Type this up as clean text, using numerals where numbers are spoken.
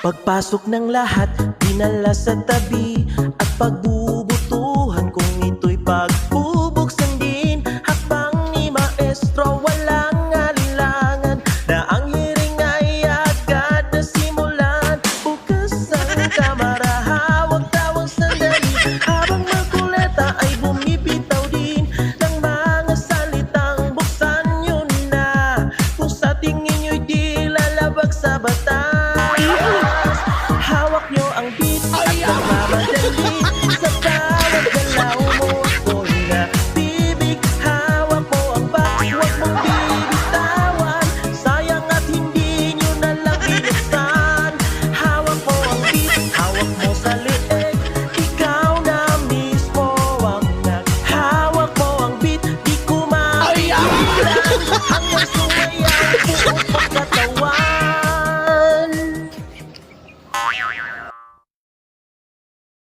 Pagpasok ng lahat, dinala sa tabi. At pagbubutuhan kung ito'y pagbubuksan din. Hakbang ni maestro, walang alinlangan, na ang hiring ay agad na simulan. Bukas ang kamara, hawak tawang sandali, habang magkuleta ay bumibitaw din ng mga salitang buksan nyo na. Kung sa tingin nyo'y di lalabag sa batas, hawak nyo ang beat at nagmamadali. Sa bawat galaw mo ko'y nabibig. Hawak mo ang box, huwag mong bibitawan. Sayang at hindi nyo nalang binuksan. Hawak mo ang beat, hawak mo sa leeg. Ikaw na mismo ang naghawak mo ang beat. Di ko mapigilan hanggang